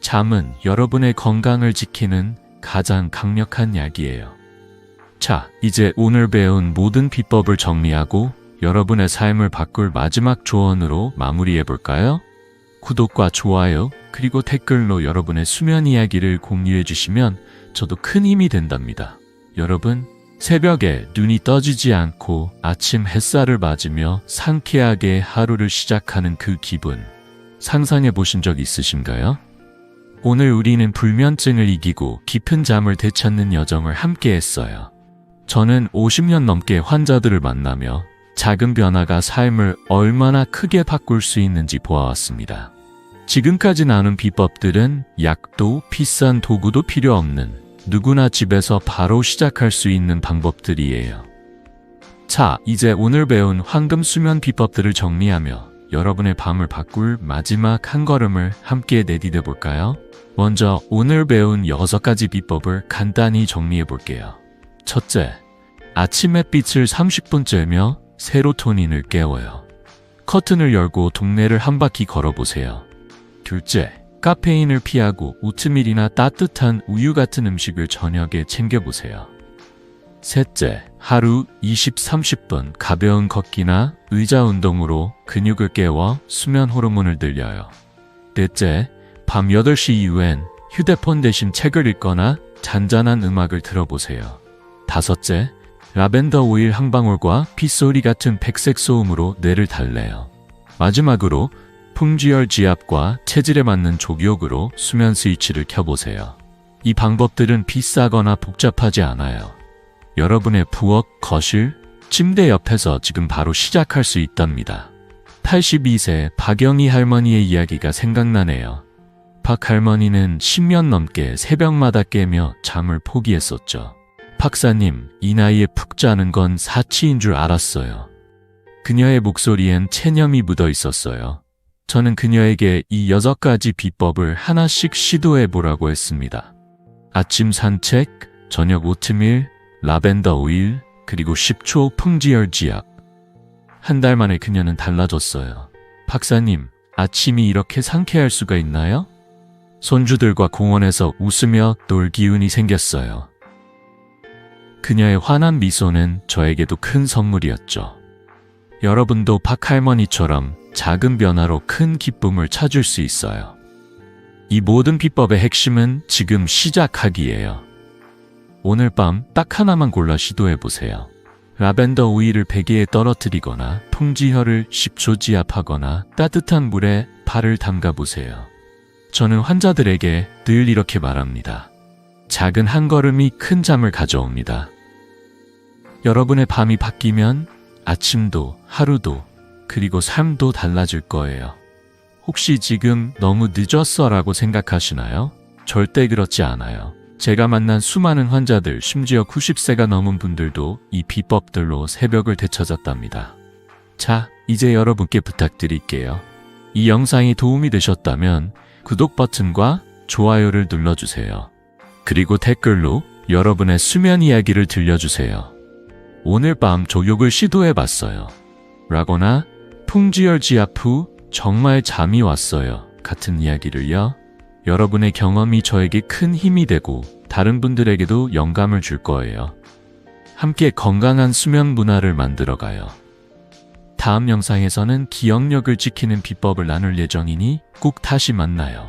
잠은 여러분의 건강을 지키는 가장 강력한 약이에요. 자, 이제 오늘 배운 모든 비법을 정리하고 여러분의 삶을 바꿀 마지막 조언으로 마무리해 볼까요? 구독과 좋아요, 그리고 댓글로 여러분의 수면 이야기를 공유해 주시면 저도 큰 힘이 된답니다. 여러분, 새벽에 눈이 떠지지 않고 아침 햇살을 맞으며 상쾌하게 하루를 시작하는 그 기분, 상상해 보신 적 있으신가요? 오늘 우리는 불면증을 이기고 깊은 잠을 되찾는 여정을 함께 했어요. 저는 50년 넘게 환자들을 만나며 작은 변화가 삶을 얼마나 크게 바꿀 수 있는지 보아왔습니다. 지금까지 나눈 비법들은 약도 비싼 도구도 필요 없는 누구나 집에서 바로 시작할 수 있는 방법들이에요. 자, 이제 오늘 배운 황금 수면 비법들을 정리하며 여러분의 밤을 바꿀 마지막 한 걸음을 함께 내디뎌 볼까요? 먼저 오늘 배운 6가지 비법을 간단히 정리해 볼게요. 첫째, 아침 햇빛을 30분 쬐며 세로토닌을 깨워요. 커튼을 열고 동네를 한 바퀴 걸어보세요. 둘째, 카페인을 피하고 오트밀이나 따뜻한 우유 같은 음식을 저녁에 챙겨보세요. 셋째, 하루 20-30분 가벼운 걷기나 의자 운동으로 근육을 깨워 수면 호르몬을 늘려요. 넷째, 밤 8시 이후엔 휴대폰 대신 책을 읽거나 잔잔한 음악을 들어보세요. 다섯째, 라벤더 오일 한 방울과 빗소리 같은 백색 소음으로 뇌를 달래요. 마지막으로 풍지열 지압과 체질에 맞는 족욕으로 수면 스위치를 켜보세요. 이 방법들은 비싸거나 복잡하지 않아요. 여러분의 부엌, 거실, 침대 옆에서 지금 바로 시작할 수 있답니다. 82세 박영희 할머니의 이야기가 생각나네요. 박 할머니는 10년 넘게 새벽마다 깨며 잠을 포기했었죠. 박사님, 이 나이에 푹 자는 건 사치인 줄 알았어요. 그녀의 목소리엔 체념이 묻어 있었어요. 저는 그녀에게 이 6가지 비법을 하나씩 시도해 보라고 했습니다. 아침 산책, 저녁 오트밀, 라벤더 오일, 그리고 10초 풍지열 지압. 한 달 만에 그녀는 달라졌어요. 박사님, 아침이 이렇게 상쾌할 수가 있나요? 손주들과 공원에서 웃으며 놀 기운이 생겼어요. 그녀의 환한 미소는 저에게도 큰 선물이었죠. 여러분도 박 할머니처럼 작은 변화로 큰 기쁨을 찾을 수 있어요. 이 모든 비법의 핵심은 지금 시작하기예요. 오늘 밤 딱 하나만 골라 시도해보세요. 라벤더 오일을 베개에 떨어뜨리거나 풍지혈을 10초 지압하거나 따뜻한 물에 발을 담가보세요. 저는 환자들에게 늘 이렇게 말합니다. 작은 한 걸음이 큰 잠을 가져옵니다. 여러분의 밤이 바뀌면 아침도, 하루도, 그리고 삶도 달라질 거예요. 혹시 지금 너무 늦었어 라고 생각하시나요? 절대 그렇지 않아요. 제가 만난 수많은 환자들, 심지어 90세가 넘은 분들도 이 비법들로 새벽을 되찾았답니다. 자, 이제 여러분께 부탁드릴게요. 이 영상이 도움이 되셨다면 구독 버튼과 좋아요를 눌러주세요. 그리고 댓글로 여러분의 수면 이야기를 들려주세요. 오늘 밤 족욕을 시도해봤어요. 라거나 풍지혈 지압 후 정말 잠이 왔어요. 같은 이야기를요. 여러분의 경험이 저에게 큰 힘이 되고 다른 분들에게도 영감을 줄 거예요. 함께 건강한 수면 문화를 만들어가요. 다음 영상에서는 기억력을 지키는 비법을 나눌 예정이니 꼭 다시 만나요.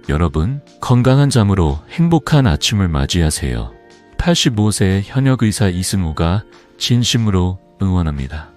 여러분, 건강한 잠으로 행복한 아침을 맞이하세요. 85세 현역의사 이승우가 진심으로 응원합니다.